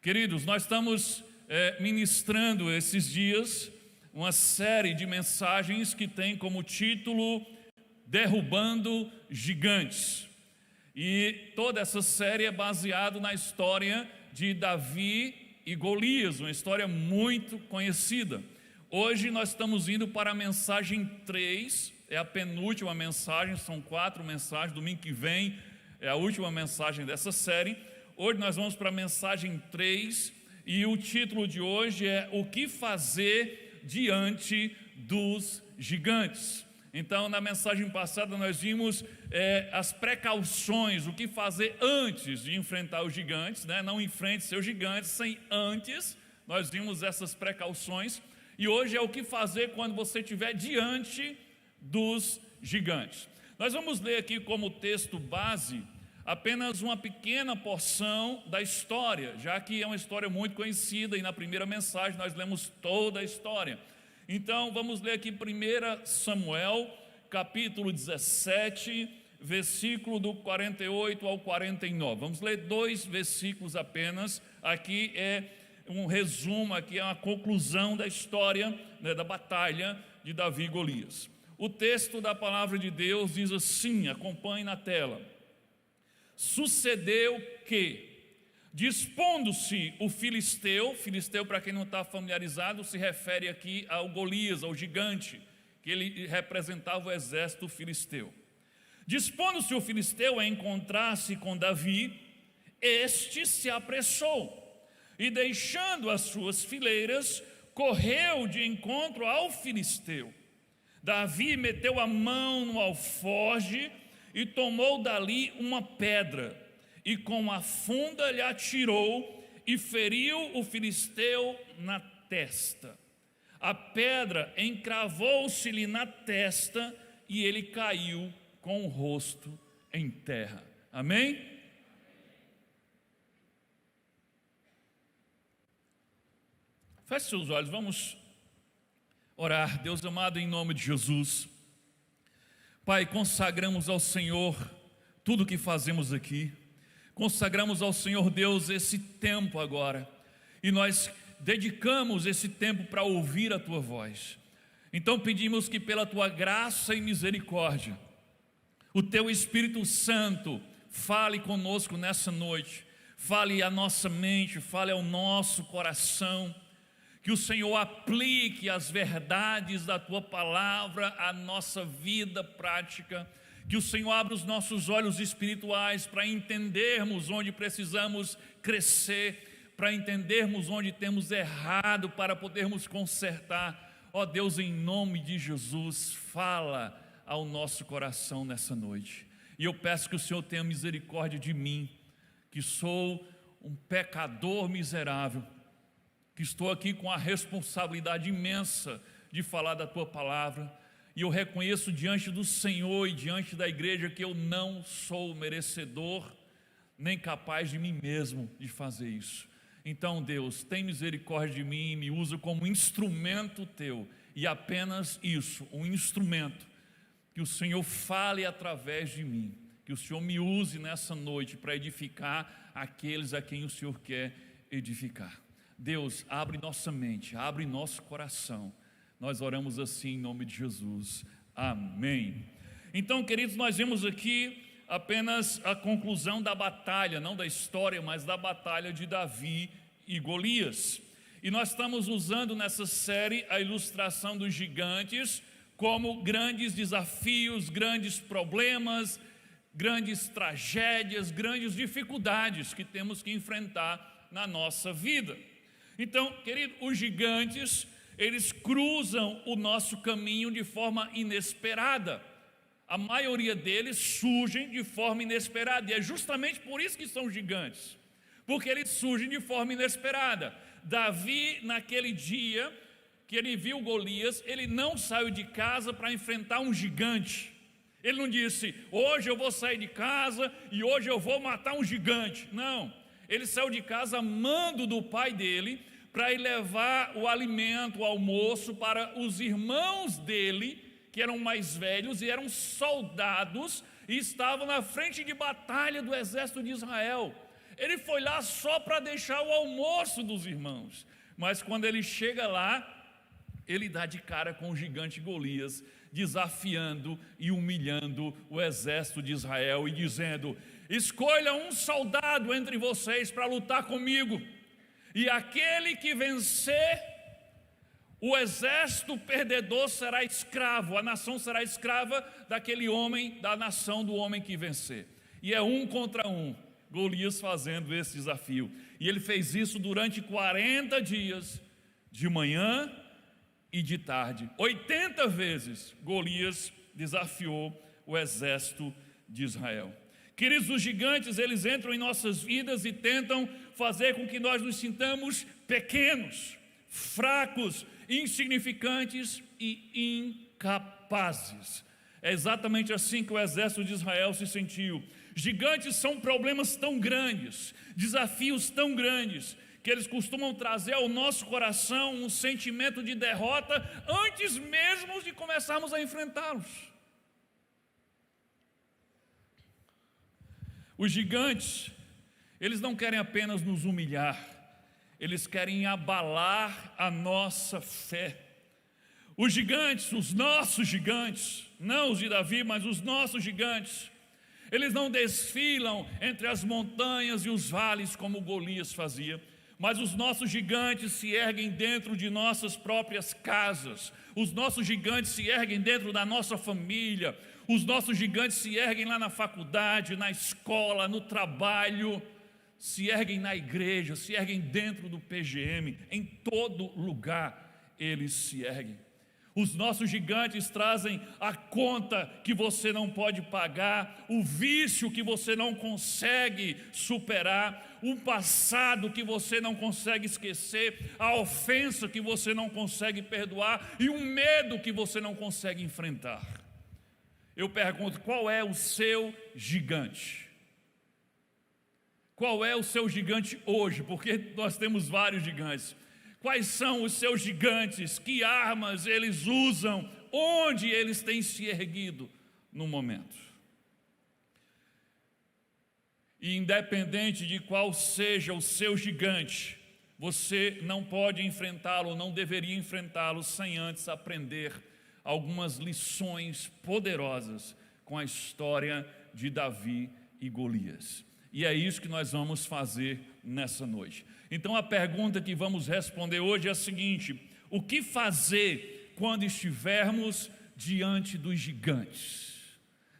Queridos, nós estamos ministrando esses dias uma série de mensagens que tem como título Derrubando Gigantes. E toda essa série é baseada na história de Davi e Golias, uma história muito conhecida. Hoje nós estamos indo para a mensagem 3, é a penúltima mensagem, são 4 mensagens, domingo que vem é a última mensagem dessa série. Hoje nós vamos para a mensagem 3 e o título de hoje é O que fazer diante dos gigantes. Então, na mensagem passada nós vimos as precauções, o que fazer antes de enfrentar os gigantes, né? Não enfrente seus gigantes sem antes, nós vimos essas precauções. E hoje é o que fazer quando você estiver diante dos gigantes. Nós vamos ler aqui como texto base apenas uma pequena porção da história, já que é uma história muito conhecida e na primeira mensagem nós lemos toda a história. Então vamos ler aqui 1 Samuel, capítulo 17, versículo do 48 ao 49. Vamos ler 2 versículos apenas. Aqui é um resumo, aqui é uma conclusão da história, né, da batalha de Davi e Golias. O texto da palavra de Deus diz assim, acompanhe na tela. Sucedeu que, dispondo-se o filisteu para quem não está familiarizado, se refere aqui ao Golias, ao gigante, que ele representava o exército filisteu. Dispondo-se o filisteu a encontrar-se com Davi, este se apressou e, deixando as suas fileiras, correu de encontro ao filisteu. Davi meteu a mão no alforje e tomou dali uma pedra, e com a funda lhe atirou e feriu o filisteu na testa. A pedra encravou-se-lhe na testa e ele caiu com o rosto em terra. Amém? Feche seus olhos, vamos orar. Deus amado, em nome de Jesus. Pai, consagramos ao Senhor tudo o que fazemos aqui. Consagramos ao Senhor Deus esse tempo agora. E nós dedicamos esse tempo para ouvir a Tua voz. Então pedimos que pela Tua graça e misericórdia, o Teu Espírito Santo fale conosco nessa noite. Fale à nossa mente, fale ao nosso coração. Que o Senhor aplique as verdades da Tua palavra à nossa vida prática. Que o Senhor abra os nossos olhos espirituais para entendermos onde precisamos crescer, para entendermos onde temos errado, para podermos consertar. Ó Deus, em nome de Jesus, fala ao nosso coração nessa noite. E eu peço que o Senhor tenha misericórdia de mim, que sou um pecador miserável, que estou aqui com a responsabilidade imensa de falar da Tua palavra, e eu reconheço diante do Senhor e diante da igreja que eu não sou merecedor, nem capaz de mim mesmo de fazer isso. Então Deus, tem misericórdia de mim e me usa como instrumento Teu, e apenas isso, um instrumento, que o Senhor fale através de mim, que o Senhor me use nessa noite para edificar aqueles a quem o Senhor quer edificar. Deus, abre nossa mente, abre nosso coração. Nós oramos assim em nome de Jesus. Amém. Então, queridos, nós vemos aqui apenas a conclusão da batalha, não da história, mas da batalha de Davi e Golias. E nós estamos usando nessa série a ilustração dos gigantes como grandes desafios, grandes problemas, grandes tragédias, grandes dificuldades que temos que enfrentar na nossa vida. Então, querido, os gigantes, eles cruzam o nosso caminho de forma inesperada. A maioria deles surgem de forma inesperada, e é justamente por isso que são gigantes, porque eles surgem de forma inesperada. Davi, naquele dia que ele viu Golias, ele não saiu de casa para enfrentar um gigante. Ele não disse, hoje eu vou sair de casa e hoje eu vou matar um gigante. Não. Ele saiu de casa a mando do pai dele para ir levar o alimento, o almoço para os irmãos dele, que eram mais velhos e eram soldados e estavam na frente de batalha do exército de Israel. Ele foi lá só para deixar o almoço dos irmãos. Mas quando ele chega lá, ele dá de cara com o gigante Golias, desafiando e humilhando o exército de Israel e dizendo: escolha um soldado entre vocês para lutar comigo, e aquele que vencer, o exército perdedor será escravo, a nação será escrava daquele homem, da nação do homem que vencer. E é 1 contra 1, Golias fazendo esse desafio. E ele fez isso durante 40 dias, de manhã e de tarde. 80 vezes Golias desafiou o exército de Israel. Queridos, os gigantes, eles entram em nossas vidas e tentam fazer com que nós nos sintamos pequenos, fracos, insignificantes e incapazes. É exatamente assim que o exército de Israel se sentiu. Gigantes são problemas tão grandes, desafios tão grandes, que eles costumam trazer ao nosso coração um sentimento de derrota antes mesmo de começarmos a enfrentá-los. Os gigantes, eles não querem apenas nos humilhar, eles querem abalar a nossa fé. Os gigantes, os nossos gigantes, não os de Davi, mas os nossos gigantes, eles não desfilam entre as montanhas e os vales como Golias fazia, mas os nossos gigantes se erguem dentro de nossas próprias casas, os nossos gigantes se erguem dentro da nossa família, os nossos gigantes se erguem lá na faculdade, na escola, no trabalho, se erguem na igreja, se erguem dentro do PGM, em todo lugar eles se erguem. Os nossos gigantes trazem a conta que você não pode pagar, o vício que você não consegue superar, um passado que você não consegue esquecer, a ofensa que você não consegue perdoar e um medo que você não consegue enfrentar. Eu pergunto, qual é o seu gigante? Qual é o seu gigante hoje? Porque nós temos vários gigantes. Quais são os seus gigantes? Que armas eles usam? Onde eles têm se erguido no momento? E independente de qual seja o seu gigante, você não pode enfrentá-lo, não deveria enfrentá-lo sem antes aprender algumas lições poderosas com a história de Davi e Golias. E é isso que nós vamos fazer nessa noite. Então a pergunta que vamos responder hoje é a seguinte: o que fazer quando estivermos diante dos gigantes?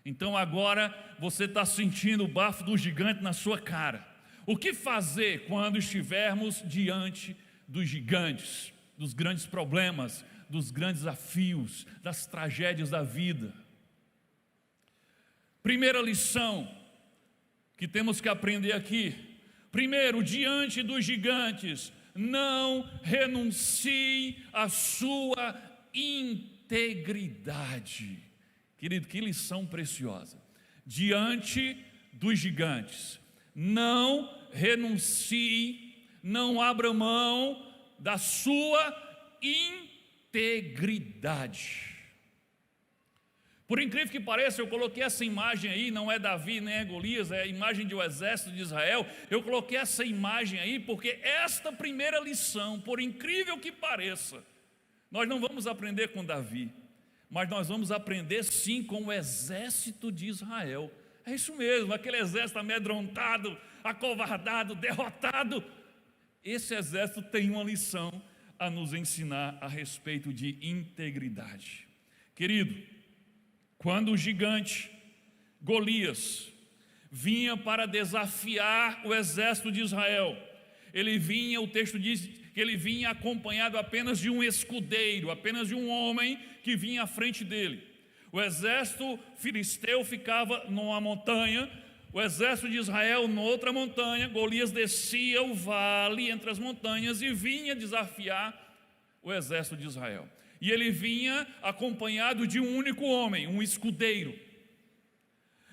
Então agora você está sentindo o bafo do gigante na sua cara. O que fazer quando estivermos diante dos gigantes, dos grandes problemas, dos grandes desafios, das tragédias da vida? Primeira lição que temos que aprender aqui: primeiro, diante dos gigantes, não renuncie à sua integridade. Querido, que lição preciosa. Diante dos gigantes, não renuncie, não abra mão da sua integridade. Por incrível que pareça, eu coloquei essa imagem aí, não é Davi nem é Golias, é a imagem do exército de Israel. Eu coloquei essa imagem aí porque esta primeira lição, por incrível que pareça, nós não vamos aprender com Davi, mas nós vamos aprender sim com o exército de Israel. É isso mesmo, aquele exército amedrontado, acovardado, derrotado. Esse exército tem uma lição a nos ensinar a respeito de integridade. Querido, quando o gigante Golias vinha para desafiar o exército de Israel, ele vinha, o texto diz que ele vinha acompanhado apenas de um escudeiro, apenas de um homem que vinha à frente dele. O exército filisteu ficava numa montanha, o exército de Israel noutra montanha. Golias descia o vale entre as montanhas e vinha desafiar o exército de Israel. E ele vinha acompanhado de um único homem, um escudeiro.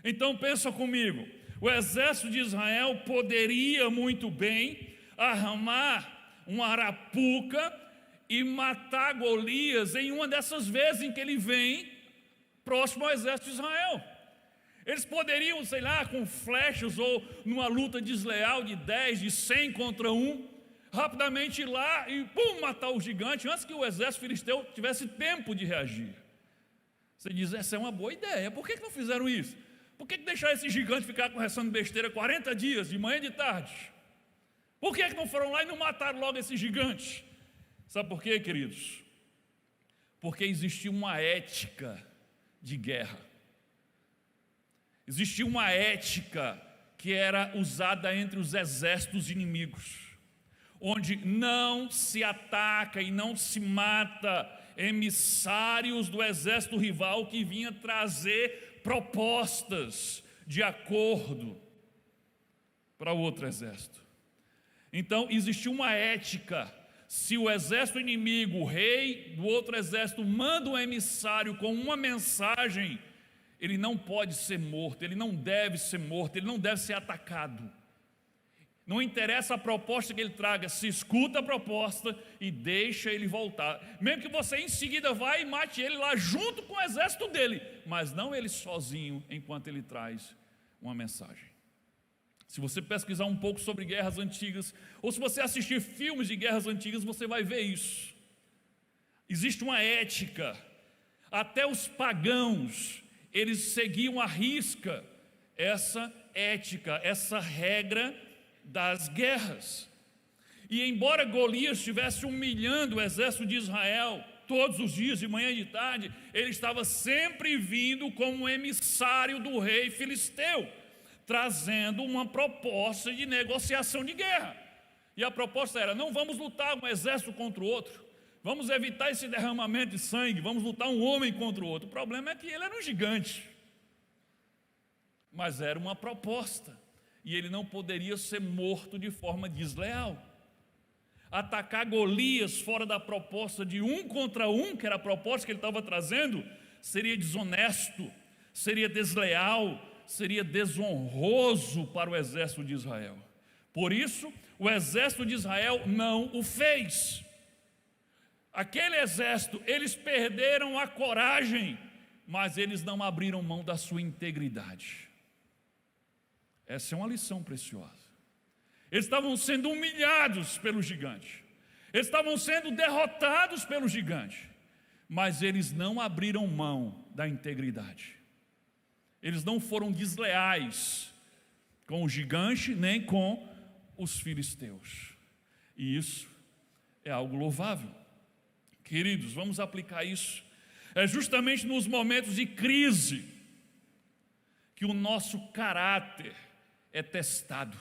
Então pensa comigo, o exército de Israel poderia muito bem armar uma arapuca e matar Golias em uma dessas vezes em que ele vem próximo ao exército de Israel. Eles poderiam, sei lá, com flechas ou numa luta desleal de 10, de 100 contra 1, rapidamente ir lá e matar o gigante antes que o exército filisteu tivesse tempo de reagir. Você diz, essa é uma boa ideia, por que não fizeram isso? Por que deixaram esse gigante ficar conversando besteira 40 dias, de manhã e de tarde? Por que não foram lá e não mataram logo esse gigante? Sabe por quê, queridos? Porque existia uma ética de guerra. Existia uma ética que era usada entre os exércitos inimigos, onde não se ataca e não se mata emissários do exército rival que vinha trazer propostas de acordo para o outro exército. Então existia uma ética. Se o exército inimigo, o rei do outro exército, manda um emissário com uma mensagem, ele não pode ser morto, ele não deve ser morto, ele não deve ser atacado. Não interessa a proposta que ele traga, se escuta a proposta e deixa ele voltar. Mesmo que você em seguida vá e mate ele lá junto com o exército dele, mas não ele sozinho enquanto ele traz uma mensagem. Se você pesquisar um pouco sobre guerras antigas, ou se você assistir filmes de guerras antigas, você vai ver isso. Existe uma ética. Até os pagãos, eles seguiam à risca essa ética, essa regra das guerras. E embora Golias estivesse humilhando o exército de Israel todos os dias, de manhã e de tarde, ele estava sempre vindo como um emissário do rei filisteu, trazendo uma proposta de negociação de guerra. E a proposta era, não vamos lutar um exército contra o outro, vamos evitar esse derramamento de sangue, vamos lutar um homem contra o outro. O problema é que ele era um gigante, mas era uma proposta, e ele não poderia ser morto de forma desleal. Atacar Golias fora da proposta de 1 contra 1, que era a proposta que ele estava trazendo, seria desonesto, seria desleal, seria desonroso para o exército de Israel. Por isso, o exército de Israel não o fez. Aquele exército, eles perderam a coragem, mas eles não abriram mão da sua integridade. Essa é uma lição preciosa. Eles estavam sendo humilhados pelo gigante, eles estavam sendo derrotados pelo gigante, mas eles não abriram mão da integridade. Eles não foram desleais com o gigante, nem com os filisteus. E isso é algo louvável. Queridos, vamos aplicar isso. É justamente nos momentos de crise que o nosso caráter é testado.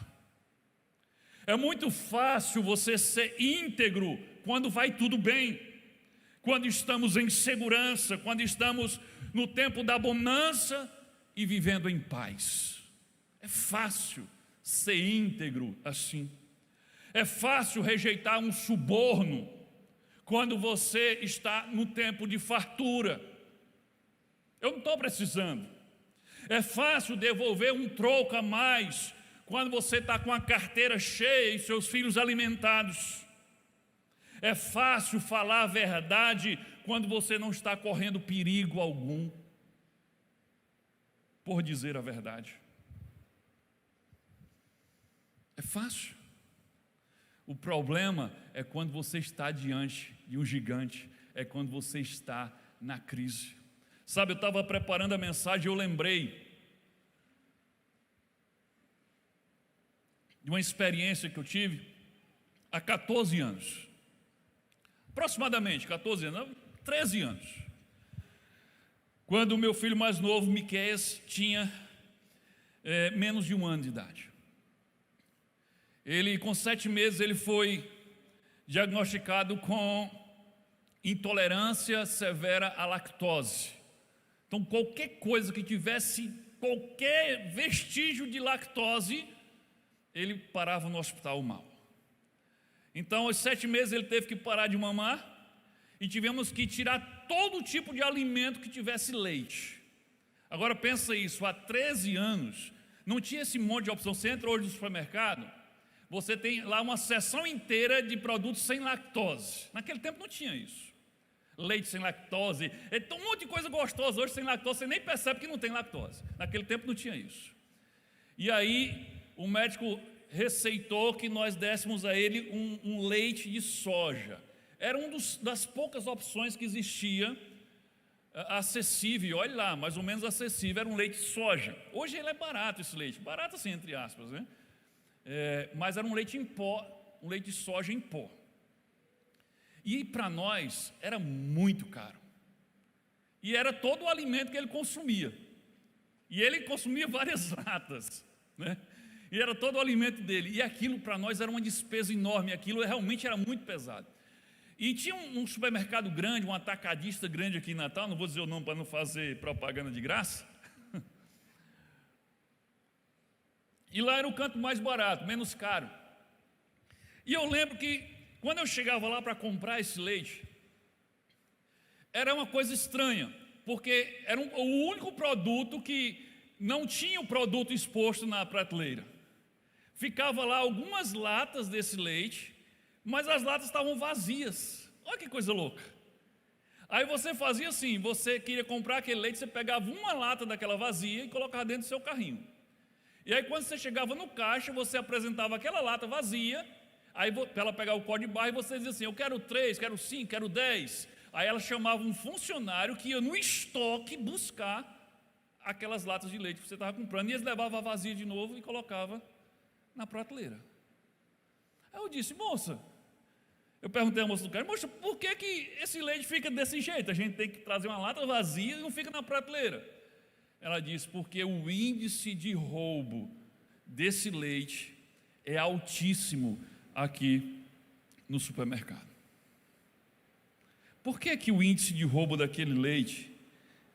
É muito fácil você ser íntegro quando vai tudo bem, quando estamos em segurança, quando estamos no tempo da bonança e vivendo em paz. É fácil ser íntegro assim. É fácil rejeitar um suborno quando você está no tempo de fartura. Eu não estou precisando. É fácil devolver um troco a mais quando você está com a carteira cheia e seus filhos alimentados. É fácil falar a verdade quando você não está correndo perigo algum por dizer a verdade. É fácil. O problema é quando você está diante de um gigante, é quando você está na crise. Sabe, eu estava preparando a mensagem e eu lembrei de uma experiência que eu tive há 14 anos. Aproximadamente 14 anos, 13 anos. Quando o meu filho mais novo, Miqueias, tinha menos de 1 ano de idade. Ele, com 7 meses, ele foi diagnosticado com intolerância severa à lactose. Então, qualquer coisa que tivesse qualquer vestígio de lactose, ele parava no hospital mal. Então, aos 7 meses, ele teve que parar de mamar e tivemos que tirar todo tipo de alimento que tivesse leite. Agora, pensa isso, há 13 anos, não tinha esse monte de opção. Você entra hoje no supermercado, você tem lá uma seção inteira de produtos sem lactose. Naquele tempo não tinha isso. leite sem lactose, um monte de coisa gostosa hoje sem lactose, você nem percebe que não tem lactose. Naquele tempo não tinha isso. E aí o médico receitou que nós dessemos a ele um leite de soja. Era das poucas opções que existia acessível, olha lá, mais ou menos acessível, era um leite de soja. Hoje ele é barato, esse leite, barato assim entre aspas, né? Mas era um leite em pó, um leite de soja em pó. E para nós era muito caro. E era todo o alimento que ele consumia. E ele consumia várias latas, né? E era todo o alimento dele. E aquilo para nós era uma despesa enorme, aquilo realmente era muito pesado. E tinha um supermercado grande, um atacadista grande aqui em Natal, não vou dizer o nome para não fazer propaganda de graça. E lá era o canto mais barato, menos caro. E eu lembro que quando eu chegava lá para comprar esse leite, era uma coisa estranha, porque era o único produto que não tinha o produto exposto na prateleira. Ficava lá algumas latas desse leite, mas as latas estavam vazias. Olha que coisa louca. Aí você fazia assim, você queria comprar aquele leite, você pegava uma lata daquela vazia e colocava dentro do seu carrinho. E aí quando você chegava no caixa, você apresentava aquela lata vazia, aí para ela pegar o código de barra e você dizia assim, eu quero 3, quero 5, quero 10. Aí ela chamava um funcionário que ia no estoque buscar aquelas latas de leite que você estava comprando, e eles levavam a vazia de novo e colocava na prateleira. Aí eu disse, moça, eu perguntei à moça do cara, moça, por que esse leite fica desse jeito? A gente tem que trazer uma lata vazia e não fica na prateleira. Ela disse, porque o índice de roubo desse leite é altíssimo aqui no supermercado. Por que o índice de roubo daquele leite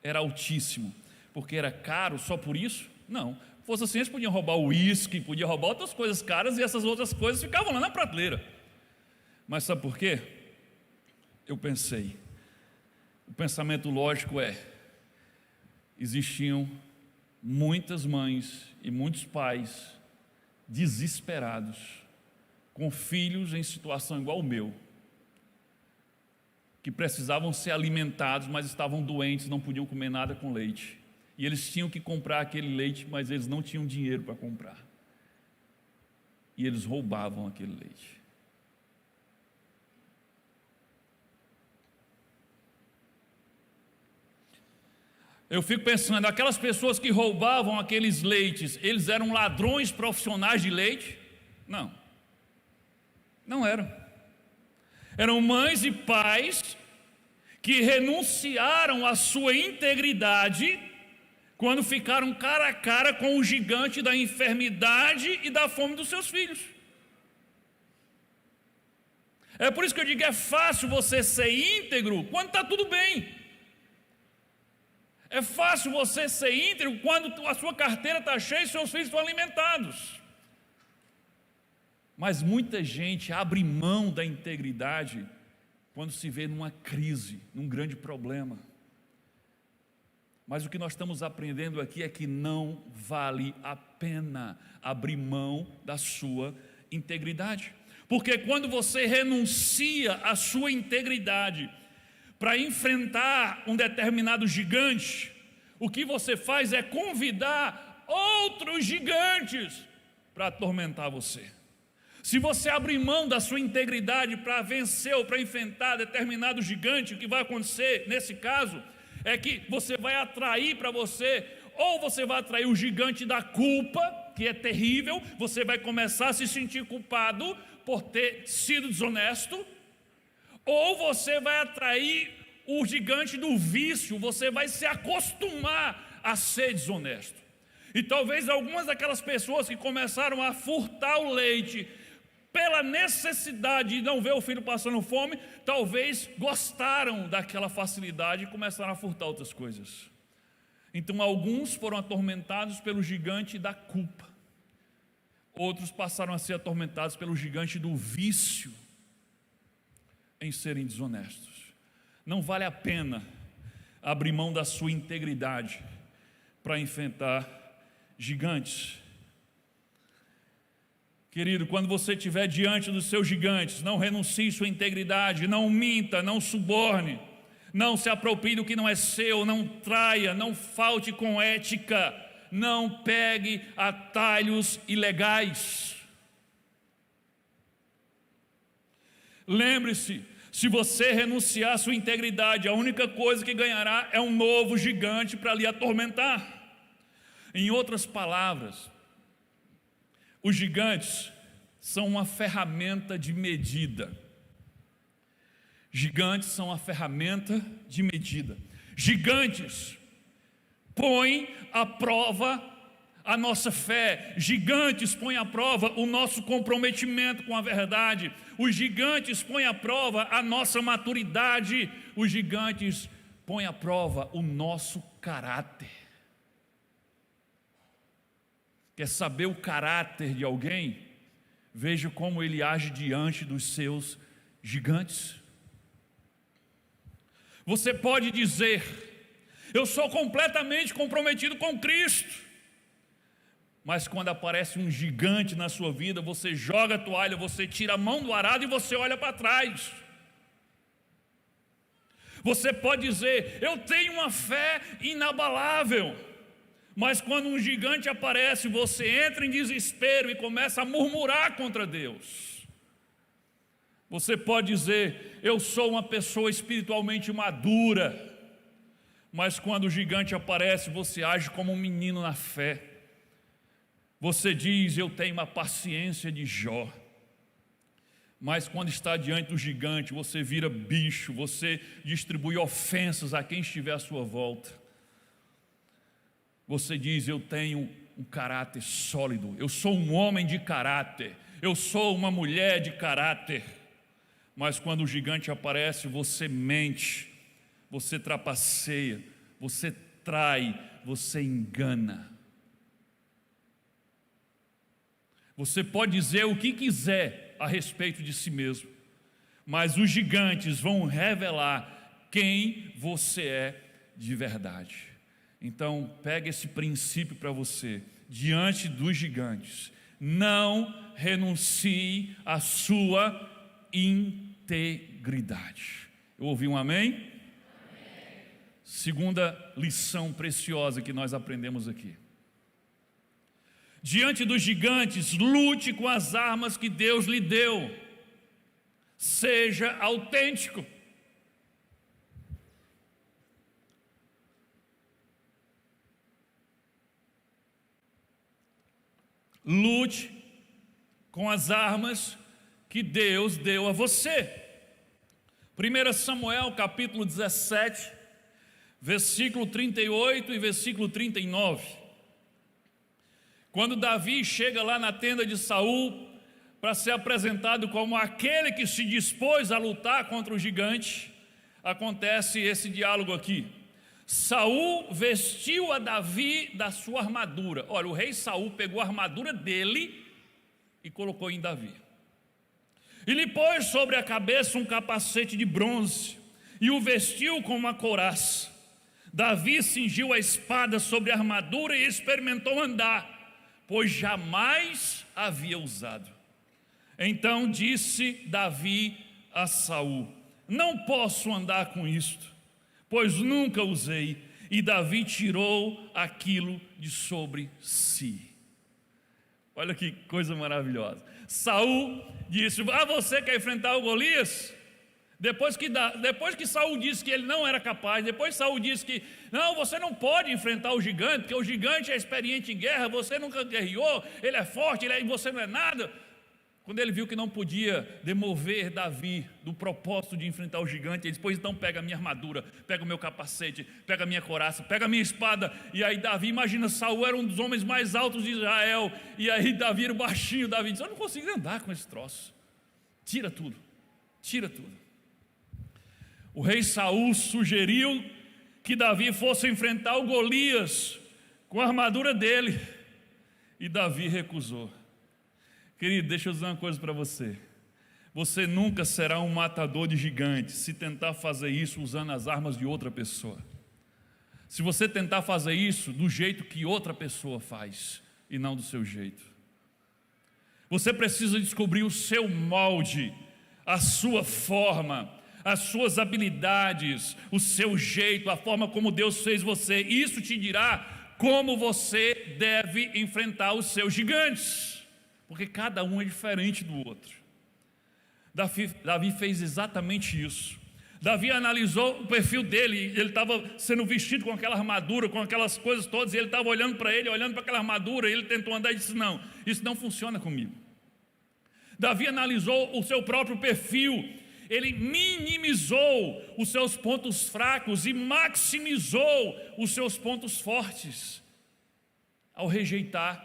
era altíssimo? Porque era caro só por isso? Não. Fosse assim, eles podiam roubar o uísque, podiam roubar outras coisas caras, e essas outras coisas ficavam lá na prateleira. Mas sabe por quê? Eu pensei, o pensamento lógico existiam muitas mães e muitos pais desesperados, com filhos em situação igual ao meu, que precisavam ser alimentados, mas estavam doentes, não podiam comer nada com leite. E eles tinham que comprar aquele leite, mas eles não tinham dinheiro para comprar. E eles roubavam aquele leite. Eu fico pensando, aquelas pessoas que roubavam aqueles leites, eles eram ladrões profissionais de leite? Não. Não eram. Eram mães e pais que renunciaram à sua integridade quando ficaram cara a cara com o gigante da enfermidade e da fome dos seus filhos. É por isso que eu digo, é fácil você ser íntegro quando está tudo bem. É fácil você ser íntegro quando a sua carteira está cheia e seus filhos estão alimentados. Mas muita gente abre mão da integridade quando se vê numa crise, num grande problema. Mas o que nós estamos aprendendo aqui é que não vale a pena abrir mão da sua integridade. Porque quando você renuncia à sua integridade para enfrentar um determinado gigante, o que você faz é convidar outros gigantes para atormentar você. Se você abrir mão da sua integridade para vencer ou para enfrentar determinado gigante, o que vai acontecer nesse caso é que você vai atrair para você, ou você vai atrair o gigante da culpa, que é terrível, você vai começar a se sentir culpado por ter sido desonesto, ou você vai atrair o gigante do vício, você vai se acostumar a ser desonesto. E talvez algumas daquelas pessoas que começaram a furtar o leite pela necessidade de não ver o filho passando fome, talvez gostaram daquela facilidade e começaram a furtar outras coisas. Então alguns foram atormentados pelo gigante da culpa, outros passaram a ser atormentados pelo gigante do vício em serem desonestos. Não vale a pena abrir mão da sua integridade para enfrentar gigantes. Querido, quando você estiver diante dos seus gigantes, não renuncie sua integridade, não minta, não suborne, Não se aproprie do que não é seu, não traia, não falte com ética, não pegue atalhos ilegais. Lembre-se, se você renunciar à sua integridade, a única coisa que ganhará é um novo gigante para lhe atormentar. Em outras palavras, os gigantes são uma ferramenta de medida. Gigantes são uma ferramenta de medida. Gigantes põem à prova a nossa fé. Gigantes põem à prova o nosso comprometimento com a verdade. Os gigantes põem à prova a nossa maturidade. Os gigantes põem à prova o nosso caráter. Quer saber o caráter de alguém? Veja como ele age diante dos seus gigantes. Você pode dizer: eu sou completamente comprometido com Cristo. Mas quando aparece um gigante na sua vida, você joga a toalha, você tira a mão do arado e você olha para trás. Você pode dizer: eu tenho uma fé inabalável. Mas quando um gigante aparece, você entra em desespero e começa a murmurar contra Deus. Você pode dizer: eu sou uma pessoa espiritualmente madura. Mas quando o gigante aparece, você age como um menino na fé. Você diz: eu tenho uma paciência de Jó. Mas quando está diante do gigante, você vira bicho, você distribui ofensas a quem estiver à sua volta. Você diz: eu tenho um caráter sólido, eu sou um homem de caráter, eu sou uma mulher de caráter. Mas quando o gigante aparece, você mente, você trapaceia, você trai, você engana. Você pode dizer o que quiser a respeito de si mesmo, mas os gigantes vão revelar quem você é de verdade. Então, pega esse princípio para você, diante dos gigantes: não renuncie à sua integridade. Eu ouvi um amém? Amém. Segunda lição preciosa que nós aprendemos aqui: diante dos gigantes, lute com as armas que Deus lhe deu. Seja autêntico. Lute com as armas que Deus deu a você. 1 Samuel capítulo 17, versículo 38 e versículo 39. Quando Davi chega lá na tenda de Saul para ser apresentado como aquele que se dispôs a lutar contra o gigante, acontece esse diálogo aqui. Saul vestiu a Davi da sua armadura. Olha, o rei Saul pegou a armadura dele e colocou em Davi. E lhe pôs sobre a cabeça um capacete de bronze e o vestiu com uma couraça. Davi cingiu a espada sobre a armadura e experimentou andar, pois jamais havia usado. Então disse Davi a Saul: não posso andar com isto, pois nunca usei. E Davi tirou aquilo de sobre si. Olha que coisa maravilhosa. Saul disse: você quer enfrentar o Golias? Depois que Saul disse que ele não era capaz, depois Saul disse que não, você não pode enfrentar o gigante, porque o gigante é experiente em guerra, você nunca guerreou, ele é forte, e você não é nada. Quando ele viu que não podia demover Davi do propósito de enfrentar o gigante, ele disse: pois então pega a minha armadura, pega o meu capacete, pega a minha couraça, pega a minha espada. E aí Davi, imagina, Saul era um dos homens mais altos de Israel, e aí Davi era baixinho. Davi disse: eu não consigo andar com esse troço. Tira tudo, tira tudo. O rei Saul sugeriu que Davi fosse enfrentar o Golias com a armadura dele, e Davi recusou. Querido, deixa eu dizer uma coisa para você. Você nunca será um matador de gigantes se tentar fazer isso usando as armas de outra pessoa. Se você tentar fazer isso do jeito que outra pessoa faz e não do seu jeito. Você precisa descobrir o seu molde, a sua forma, as suas habilidades, o seu jeito, a forma como Deus fez você. Isso te dirá como você deve enfrentar os seus gigantes, porque cada um é diferente do outro. Davi fez exatamente isso. Davi analisou o perfil dele. Ele estava sendo vestido com aquela armadura, com aquelas coisas todas, e ele estava olhando para ele, olhando para aquela armadura, e ele tentou andar e disse: não, isso não funciona comigo. Davi analisou o seu próprio perfil. Ele minimizou os seus pontos fracos e maximizou os seus pontos fortes ao rejeitar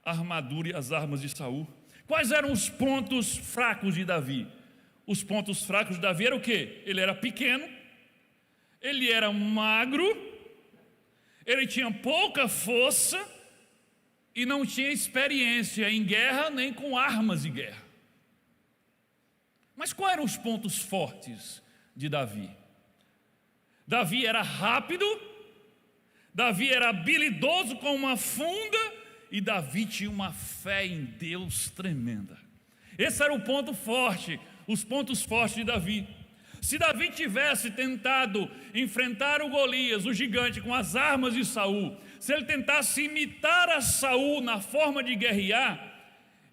a armadura e as armas de Saul. Quais eram os pontos fracos de Davi? Os pontos fracos de Davi eram o quê? Ele era pequeno, ele era magro, ele tinha pouca força e não tinha experiência em guerra nem com armas de guerra. Mas quais eram os pontos fortes de Davi? Davi era rápido, Davi era habilidoso com uma funda, e Davi tinha uma fé em Deus tremenda. Esse era o ponto forte, os pontos fortes de Davi. Se Davi tivesse tentado enfrentar o Golias, o gigante, com as armas de Saul, se ele tentasse imitar a Saul na forma de guerrear,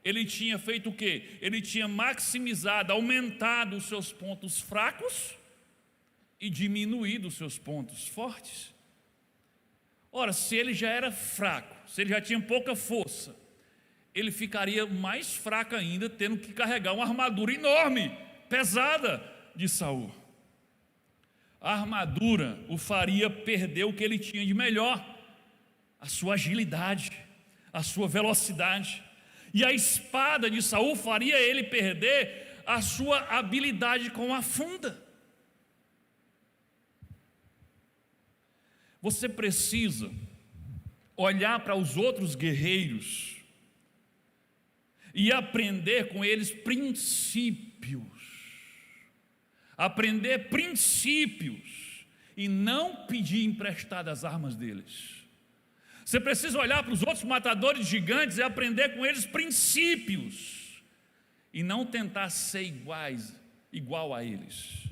ele tinha feito o quê? Ele tinha maximizado, aumentado os seus pontos fracos e diminuído os seus pontos fortes. Ora, se ele já era fraco, se ele já tinha pouca força, ele ficaria mais fraco ainda, tendo que carregar uma armadura enorme, pesada de Saul. A armadura o faria perder o que ele tinha de melhor: a sua agilidade, a sua velocidade. E a espada de Saul faria ele perder a sua habilidade com a funda. Você precisa olhar para os outros guerreiros e aprender com eles princípios. Aprender princípios e não pedir emprestadas as armas deles. Você precisa olhar para os outros matadores de gigantes e aprender com eles princípios e não tentar ser igual a eles.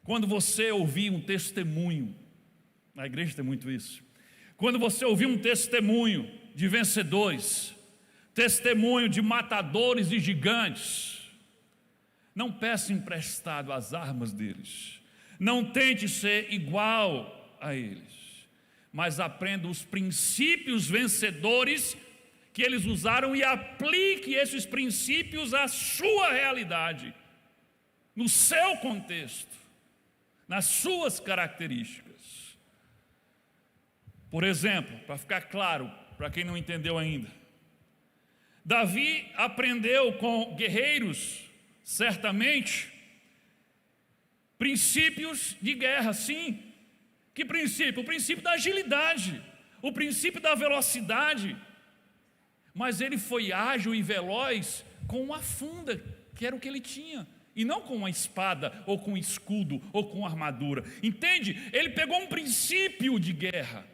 Quando você ouvir um testemunho, na igreja tem muito isso, quando você ouvir um testemunho de vencedores, testemunho de matadores de gigantes, não peça emprestado as armas deles, não tente ser igual a eles, mas aprenda os princípios vencedores que eles usaram e aplique esses princípios à sua realidade, no seu contexto, nas suas características. Por exemplo, para ficar claro, para quem não entendeu ainda, Davi aprendeu com guerreiros, certamente, princípios de guerra, sim. Que princípio? O princípio da agilidade, o princípio da velocidade. Mas ele foi ágil e veloz com uma funda, que era o que ele tinha, e não com uma espada, ou com um escudo, ou com armadura. Entende? Ele pegou um princípio de guerra,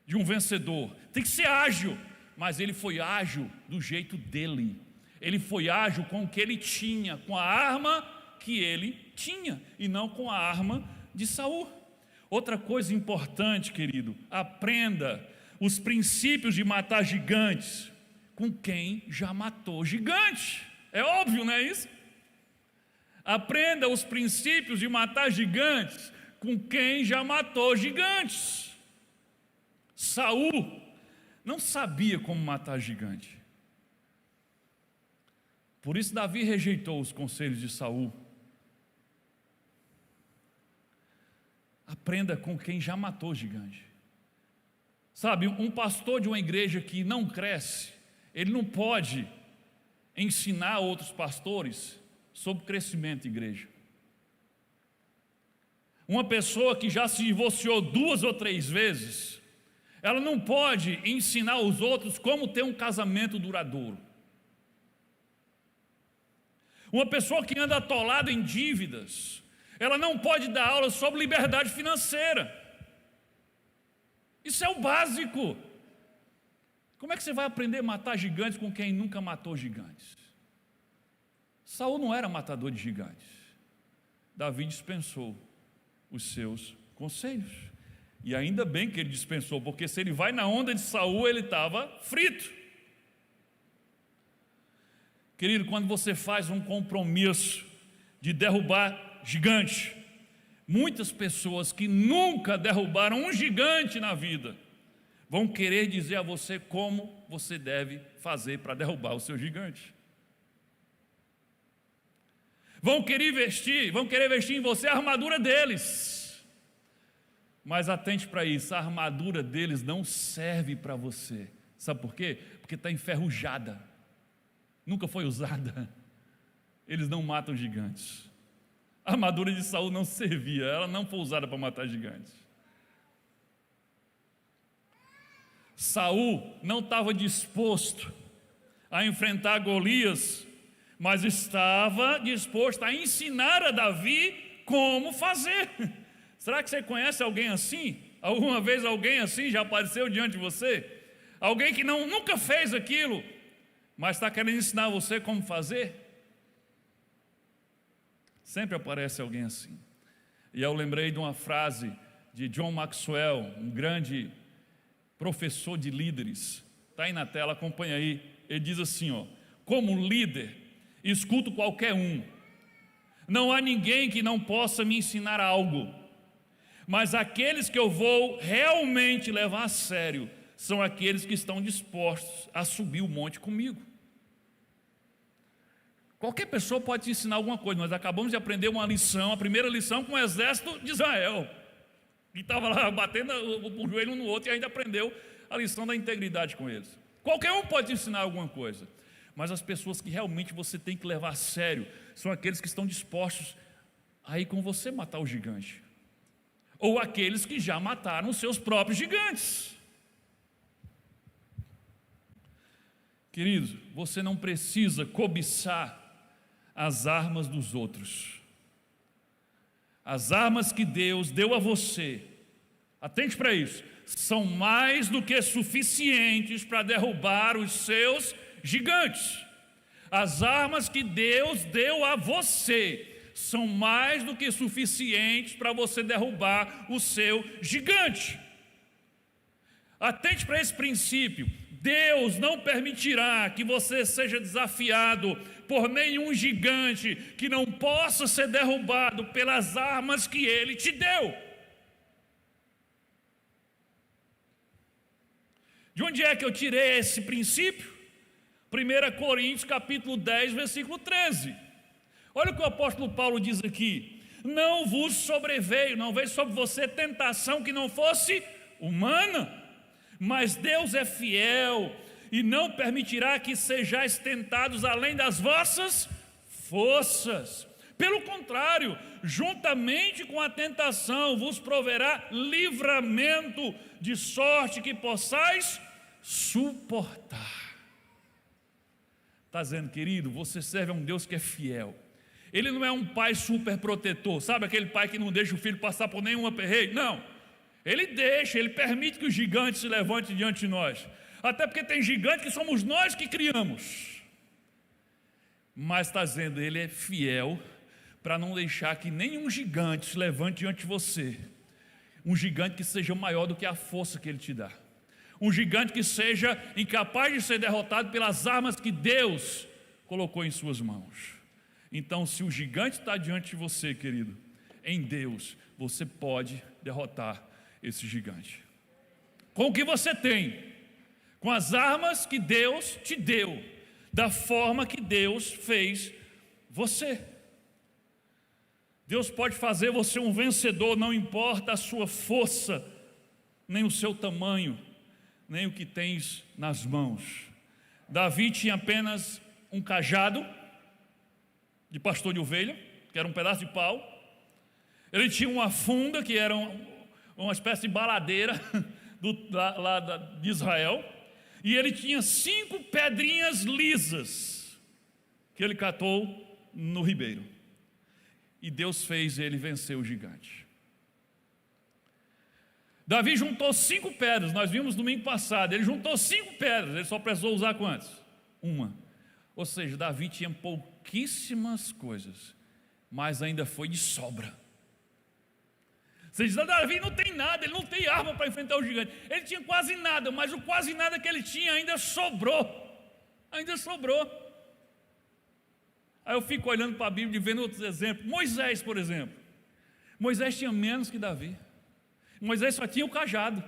de um vencedor. Tem que ser ágil, mas ele foi ágil do jeito dele. Ele foi ágil com o que ele tinha, com a arma que ele tinha, e não com a arma de Saul. Outra coisa importante, querido, aprenda os princípios de matar gigantes com quem já matou gigante. É óbvio, não é isso? Aprenda os princípios de matar gigantes com quem já matou gigantes. Saul não sabia como matar gigante. Por isso Davi rejeitou os conselhos de Saul. Aprenda com quem já matou gigante. Sabe, um pastor de uma igreja que não cresce, ele não pode ensinar outros pastores sobre crescimento de igreja. Uma pessoa que já se divorciou 2 ou 3 vezes, ela não pode ensinar os outros como ter um casamento duradouro. Uma pessoa que anda atolada em dívidas, ela não pode dar aula sobre liberdade financeira. Isso é o básico. Como é que você vai aprender a matar gigantes com quem nunca matou gigantes? Saul não era matador de gigantes. Davi dispensou os seus conselhos. E ainda bem que ele dispensou, porque se ele vai na onda de Saul, ele estava frito. Querido, quando você faz um compromisso de derrubar gigante, muitas pessoas que nunca derrubaram um gigante na vida vão querer dizer a você como você deve fazer para derrubar o seu gigante. Vão querer vestir em você a armadura deles. Mas atente para isso, a armadura deles não serve para você. Sabe por quê? Porque está enferrujada, nunca foi usada. Eles não matam gigantes. A armadura de Saul não servia, ela não foi usada para matar gigantes. Saul não estava disposto a enfrentar Golias, mas estava disposto a ensinar a Davi como fazer. Será que você conhece alguém assim? Alguma vez alguém assim já apareceu diante de você? Alguém que nunca fez aquilo, mas está querendo ensinar você como fazer? Sempre aparece alguém assim. E eu lembrei de uma frase de John Maxwell, um grande professor de líderes. Está aí na tela, acompanha aí. Ele diz assim, ó: como líder, escuto qualquer um. Não há ninguém que não possa me ensinar algo. Mas aqueles que eu vou realmente levar a sério são aqueles que estão dispostos a subir o monte comigo. Qualquer pessoa pode te ensinar alguma coisa. Nós acabamos de aprender uma lição, a primeira lição com o exército de Israel, que estava lá batendo o joelho um no outro, e ainda aprendeu a lição da integridade com eles. Qualquer um pode te ensinar alguma coisa, mas as pessoas que realmente você tem que levar a sério são aqueles que estão dispostos a ir com você matar o gigante, ou aqueles que já mataram os seus próprios gigantes. Querido, você não precisa cobiçar as armas dos outros. As armas que Deus deu a você, atente para isso, são mais do que suficientes para derrubar os seus gigantes. As armas que Deus deu a você são mais do que suficientes para você derrubar o seu gigante. Atente para esse princípio. Deus não permitirá que você seja desafiado por nenhum gigante que não possa ser derrubado pelas armas que Ele te deu. De onde é que eu tirei esse princípio? 1 Coríntios capítulo 10, versículo 13. Olha o que o apóstolo Paulo diz aqui: não vos sobreveio, não veio sobre você tentação que não fosse humana, mas Deus é fiel e não permitirá que sejais tentados além das vossas forças. Pelo contrário, juntamente com a tentação vos proverá livramento, de sorte que possais suportar. Está dizendo, querido, você serve a um Deus que é fiel. Ele não é um pai super protetor, sabe aquele pai que não deixa o filho passar por nenhum aperreio? Não, ele deixa, ele permite que o gigante se levante diante de nós, até porque tem gigante que somos nós que criamos. Mas está dizendo, ele é fiel para não deixar que nenhum gigante se levante diante de você. Um gigante que seja maior do que a força que ele te dá, um gigante que seja incapaz de ser derrotado pelas armas que Deus colocou em suas mãos. Então, se o gigante está diante de você, querido, em Deus, você pode derrotar esse gigante. Com o que você tem, com as armas que Deus te deu, da forma que Deus fez você. Deus pode fazer você um vencedor, não importa a sua força, nem o seu tamanho, nem o que tens nas mãos. Davi tinha apenas um cajado de pastor de ovelha, que era um pedaço de pau. Ele tinha uma funda, que era uma espécie de baladeira de Israel. E ele tinha 5 pedrinhas lisas, que ele catou no ribeiro. E Deus fez ele vencer o gigante. Davi juntou 5 pedras, nós vimos domingo passado. Ele juntou 5 pedras, ele só precisou usar quantas? Uma. Ou seja, Davi tinha pouquíssimas coisas, mas ainda foi de sobra. Você diz, Davi não tem nada, ele não tem arma para enfrentar o gigante. Ele tinha quase nada, mas o quase nada que ele tinha ainda sobrou. Ainda sobrou. Aí eu fico olhando para a Bíblia e vendo outros exemplos. Moisés, por exemplo. Moisés tinha menos que Davi. Moisés só tinha o cajado.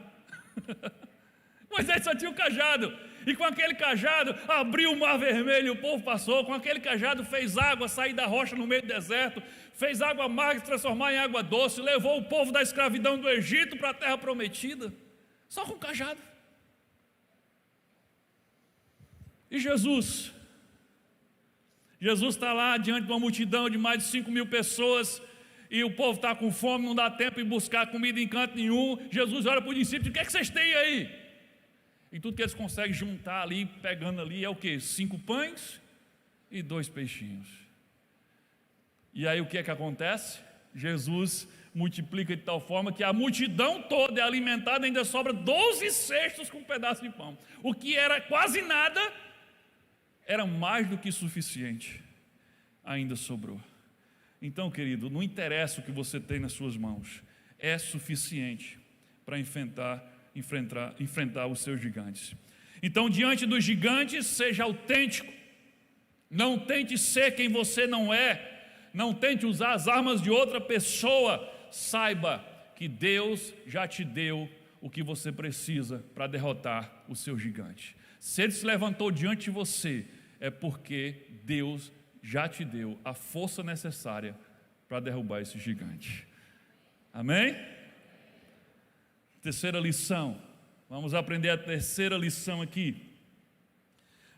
Moisés só tinha o cajado. E com aquele cajado abriu o mar vermelho e o povo passou. Com aquele cajado fez água sair da rocha no meio do deserto. Fez água amarga se transformar em água doce. Levou o povo da escravidão do Egito para a terra prometida. Só com o cajado. E Jesus? Jesus está lá diante de uma multidão de mais de 5.000 pessoas. E o povo está com fome, não dá tempo de buscar comida em canto nenhum. Jesus olha para os discípulos: o que é que vocês têm aí? E tudo que eles conseguem juntar ali, pegando ali, é o que? 5 pães e 2 peixinhos. E aí o que é que acontece? Jesus multiplica de tal forma que a multidão toda é alimentada, ainda sobra 12 cestos com um pedaço de pão. O que era quase nada, era mais do que suficiente. Ainda sobrou. Então, querido, não interessa o que você tem nas suas mãos, é suficiente para enfrentar os seus gigantes. Então, diante dos gigantes, seja autêntico. Não tente ser quem você não é. Não tente usar as armas de outra pessoa. Saiba que Deus já te deu o que você precisa para derrotar o seu gigante. Se ele se levantou diante de você, é porque Deus já te deu a força necessária para derrubar esse gigante. Amém? Terceira lição. Vamos aprender a terceira lição aqui.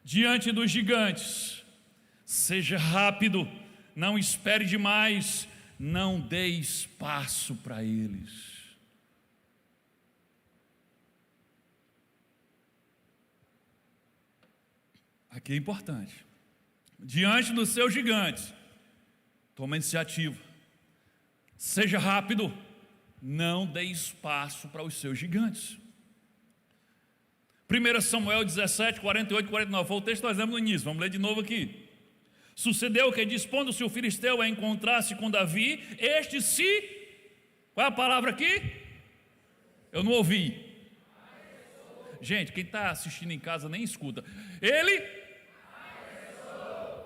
Diante dos gigantes, seja rápido, não espere demais, não dê espaço para eles. Aqui é importante. Diante dos seus gigantes, toma iniciativa. Seja rápido, não dê espaço para os seus gigantes. 1 Samuel 17, 48 e 49, foi o texto que nós lemos no início, vamos ler de novo aqui. Sucedeu que, dispondo-se o filisteu a encontrar-se com Davi, este se... Qual é a palavra aqui? Eu não ouvi. Gente, quem está assistindo em casa nem escuta. Ele...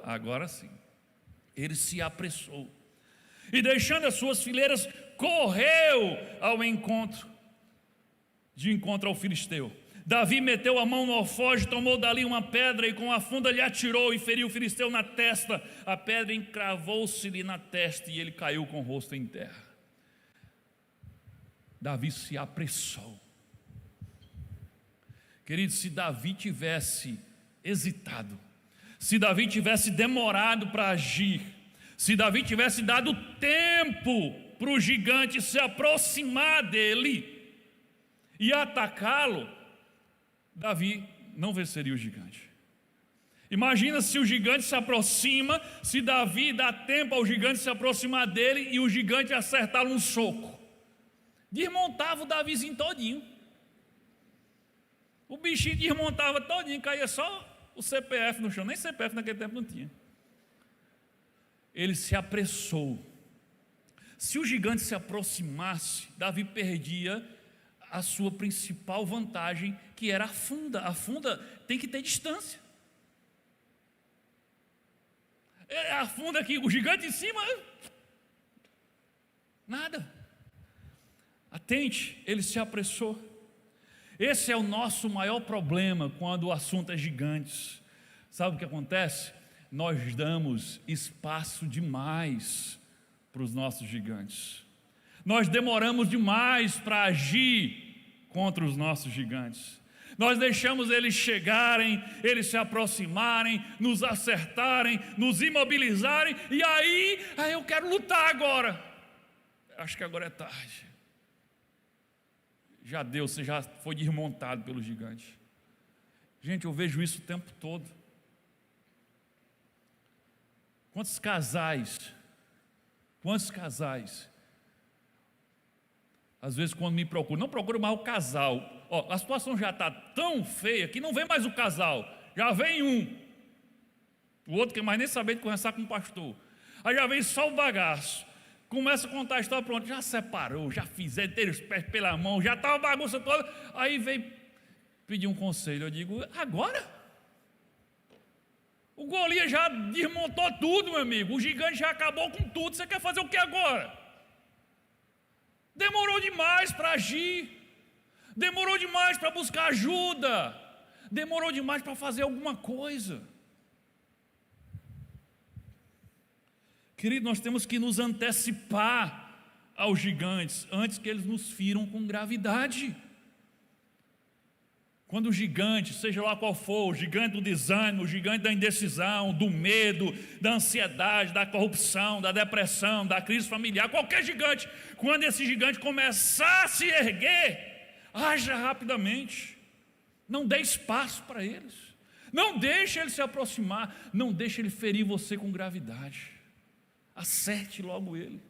Agora sim. Ele se apressou. E deixando as suas fileiras, correu ao encontro. De encontro ao filisteu. Davi meteu a mão no alforje, tomou dali uma pedra e com a funda lhe atirou e feriu o filisteu na testa. A pedra encravou-se-lhe na testa e ele caiu com o rosto em terra. Davi se apressou. Querido, se Davi tivesse hesitado, se Davi tivesse demorado para agir, se Davi tivesse dado tempo para o gigante se aproximar dele e atacá-lo, Davi não venceria o gigante. Imagina se o gigante se aproxima, se Davi dá tempo ao gigante se aproximar dele e o gigante acertá-lo um soco. Desmontava o Davizinho todinho. O bichinho desmontava todinho, caía só o CPF no chão, nem CPF naquele tempo não tinha. Ele se apressou. Se o gigante se aproximasse, Davi perdia a sua principal vantagem, que era a funda. A funda tem que ter distância. A funda aqui, o gigante em cima, nada. Atente, ele se apressou. Esse é o nosso maior problema quando o assunto é gigantes. Sabe o que acontece? Nós damos espaço demais para os nossos gigantes. Nós demoramos demais para agir contra os nossos gigantes. Nós deixamos eles chegarem, eles se aproximarem, nos acertarem, nos imobilizarem, e aí eu quero lutar agora. Acho que agora é tarde. Já deu, você já foi desmontado pelo gigante. Gente, eu vejo isso o tempo todo. Quantos casais, às vezes quando me procuram, não procuro mais o casal. A situação já está tão feia que não vem mais o casal, já vem um. O outro quer mais nem saber de conversar com o pastor. Aí já vem só o bagaço. Começa a contar a história, pronto, já separou, já fizeram, ter os pés pela mão, já estava a bagunça toda. Aí vem pedir um conselho. Eu digo, agora? O Golias já desmontou tudo, meu amigo. O gigante já acabou com tudo. Você quer fazer o que agora? Demorou demais para agir. Demorou demais para buscar ajuda. Demorou demais para fazer alguma coisa. Querido, nós temos que nos antecipar aos gigantes antes que eles nos firam com gravidade. Quando o gigante, seja lá qual for, o gigante do desânimo, o gigante da indecisão, do medo, da ansiedade, da corrupção, da depressão, da crise familiar, qualquer gigante, quando esse gigante começar a se erguer, haja rapidamente. Não dê espaço para eles. Não deixe ele se aproximar. Não deixe ele ferir você com gravidade. Acerte logo ele.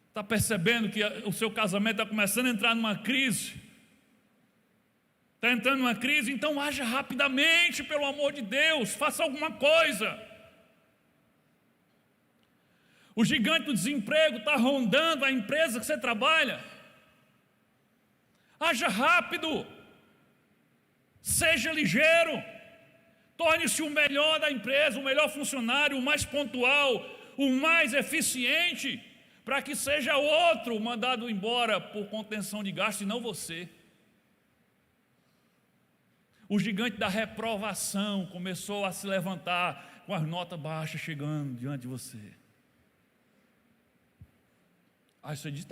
Está percebendo que o seu casamento está começando a entrar numa crise? Está entrando numa crise? Então haja rapidamente, pelo amor de Deus. Faça alguma coisa. O gigante do desemprego está rondando a empresa que você trabalha. Haja rápido. Seja ligeiro. Torne-se o melhor da empresa, o melhor funcionário, o mais pontual, o mais eficiente, para que seja outro mandado embora por contenção de gastos e não você. O gigante da reprovação começou a se levantar com as notas baixas chegando diante de você. Aí você diz,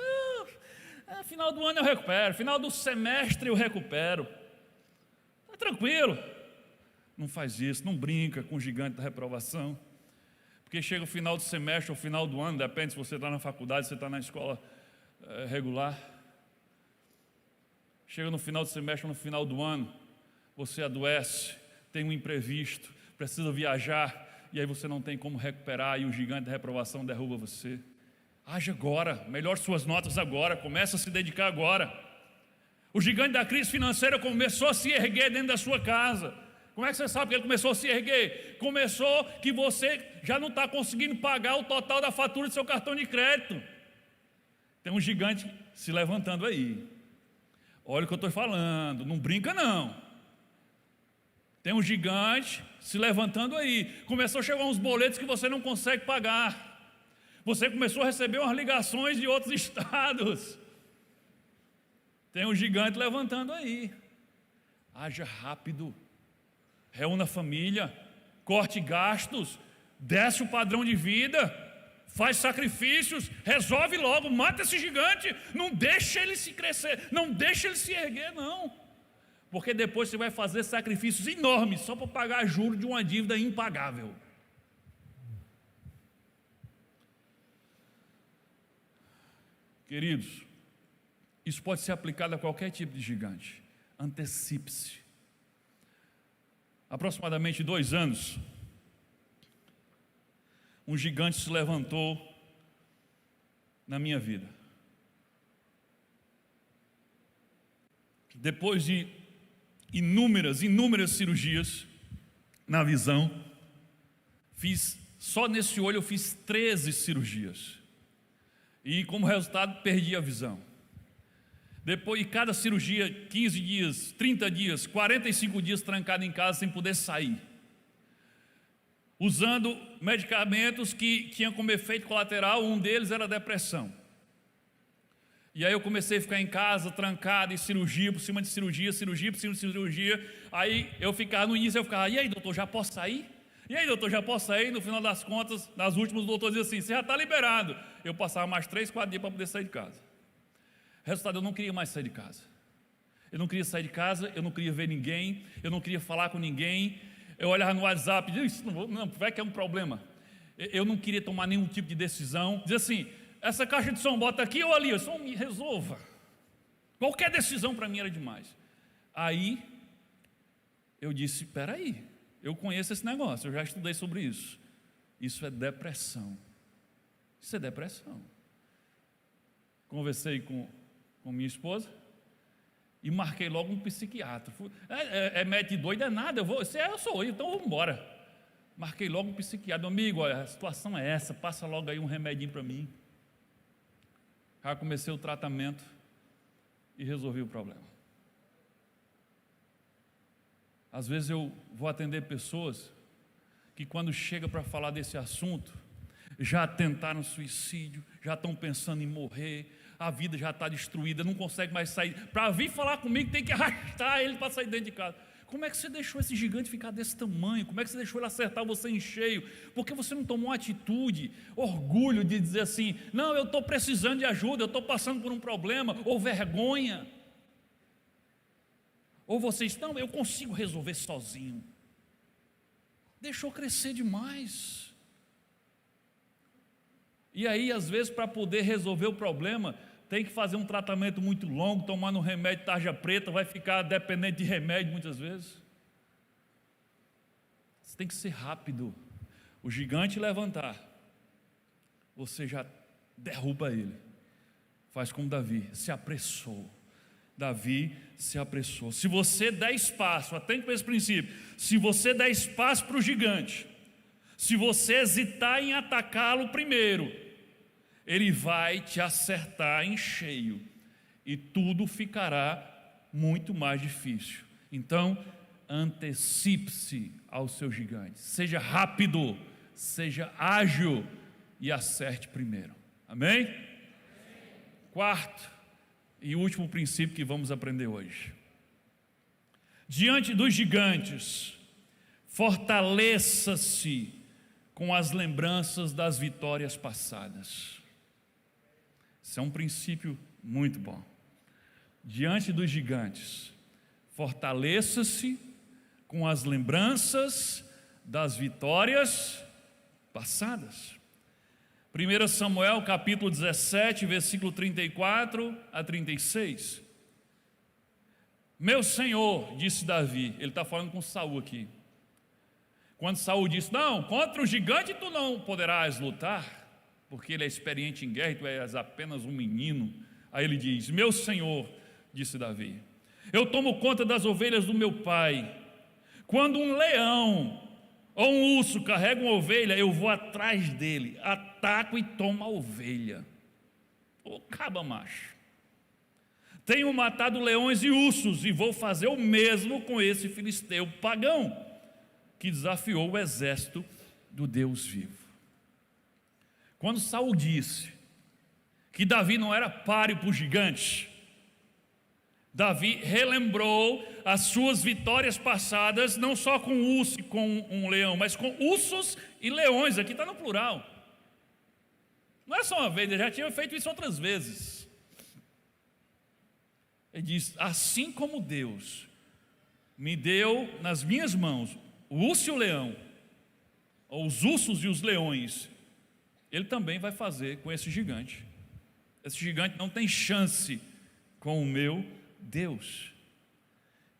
final do ano eu recupero, final do semestre eu recupero. Está tranquilo. Não faz isso, não brinca com o gigante da reprovação. Porque chega o final do semestre ou final do ano, depende se você está na faculdade, se você está na escola regular. Chega no final do semestre ou no final do ano, você adoece, tem um imprevisto, precisa viajar, e aí você não tem como recuperar, e o gigante da reprovação derruba você. Age agora, melhore suas notas agora, comece a se dedicar agora. O gigante da crise financeira começou a se erguer dentro da sua casa. Como é que você sabe que ele começou a se erguer? Começou que você já não está conseguindo pagar o total da fatura do seu cartão de crédito. Tem um gigante se levantando aí. Olha o que eu estou falando, não brinca não. Tem um gigante se levantando aí. Começou a chegar uns boletos que você não consegue pagar. Você começou a receber umas ligações de outros estados. Tem um gigante levantando aí. Haja rápido. Reúna a família, corte gastos, desce o padrão de vida, faz sacrifícios, resolve logo, mata esse gigante, não deixa ele se crescer, não deixa ele se erguer não, porque depois você vai fazer sacrifícios enormes só para pagar juros de uma dívida impagável. Queridos, isso pode ser aplicado a qualquer tipo de gigante. Antecipe-se. Aproximadamente 2 anos, um gigante se levantou na minha vida. Depois de inúmeras cirurgias na visão, só nesse olho eu fiz 13 cirurgias. E como resultado perdi a visão. Depois de cada cirurgia, 15 dias, 30 dias, 45 dias trancado em casa sem poder sair. Usando medicamentos que tinham como efeito colateral, um deles era a depressão. E aí eu comecei a ficar em casa, trancado, em cirurgia, por cima de cirurgia, cirurgia por cima de cirurgia. Aí eu ficava, no início eu ficava, e aí doutor, já posso sair? E aí doutor, já posso sair? No final das contas, nas últimas o doutor dizia assim, você já está liberado. Eu passava mais 3, 4 dias para poder sair de casa. Resultado, eu não queria mais sair de casa. Eu não queria sair de casa, eu não queria ver ninguém, eu não queria falar com ninguém. Eu olhava no WhatsApp e dizia, não, vai que é um problema. Eu não queria tomar nenhum tipo de decisão. Dizia assim, essa caixa de som bota aqui ou ali, eu só me resolva. Qualquer decisão para mim era demais. Aí, eu disse, espera aí, eu conheço esse negócio, eu já estudei sobre isso. Isso é depressão. Isso é depressão. Conversei com minha esposa e marquei logo um psiquiatra. Médico doido é nada, eu sou eu, então vamos embora. Marquei logo um psiquiatra, amigo, olha, a situação é essa, passa logo aí um remedinho para mim. Já comecei o tratamento e resolvi o problema. Às vezes eu vou atender pessoas que quando chega para falar desse assunto, já tentaram suicídio, já estão pensando em morrer, a vida já está destruída, não consegue mais sair. Para vir falar comigo tem que arrastar ele para sair dentro de casa. Como é que você deixou esse gigante ficar desse tamanho? Como é que você deixou ele acertar você em cheio? Por que você não tomou uma atitude, orgulho de dizer assim, não, eu estou precisando de ajuda, eu estou passando por um problema, ou vergonha? Ou vocês, não, eu consigo resolver sozinho. Deixou crescer demais. E aí, às vezes, para poder resolver o problema, tem que fazer um tratamento muito longo, tomando um remédio tarja preta, vai ficar dependente de remédio muitas vezes. Você tem que ser rápido. O gigante levantar, você já derruba ele. Faz como Davi, se apressou. Davi se apressou. Se você der espaço, atente para esse princípio, se você der espaço para o gigante, se você hesitar em atacá-lo primeiro, ele vai te acertar em cheio e tudo ficará muito mais difícil. Então, antecipe-se ao seu gigante, seja rápido, seja ágil e acerte primeiro. Amém? Quarto e último princípio que vamos aprender hoje. Diante dos gigantes, fortaleça-se com as lembranças das vitórias passadas. Isso é um princípio muito bom. Diante dos gigantes, fortaleça-se com as lembranças das vitórias passadas. 1 Samuel capítulo 17, versículo 34 a 36. Meu Senhor, disse Davi, ele está falando com Saul aqui. Quando Saul disse, não, contra o gigante tu não poderás lutar, porque ele é experiente em guerra e tu és apenas um menino. Aí ele diz, meu Senhor, disse Davi, eu tomo conta das ovelhas do meu pai. Quando um leão ou um urso carrega uma ovelha, eu vou atrás dele, ataco e tomo a ovelha. Ô caba macho. Tenho matado leões e ursos e vou fazer o mesmo com esse filisteu pagão que desafiou o exército do Deus vivo. Quando Saul disse que Davi não era páreo para o gigante, Davi relembrou as suas vitórias passadas, não só com urso e com um leão, mas com ursos e leões, aqui está no plural. Não é só uma vez, ele já tinha feito isso outras vezes. Ele diz, assim como Deus me deu nas minhas mãos o urso e o leão, ou os ursos e os leões, Ele também vai fazer com esse gigante. Esse gigante não tem chance com o meu Deus.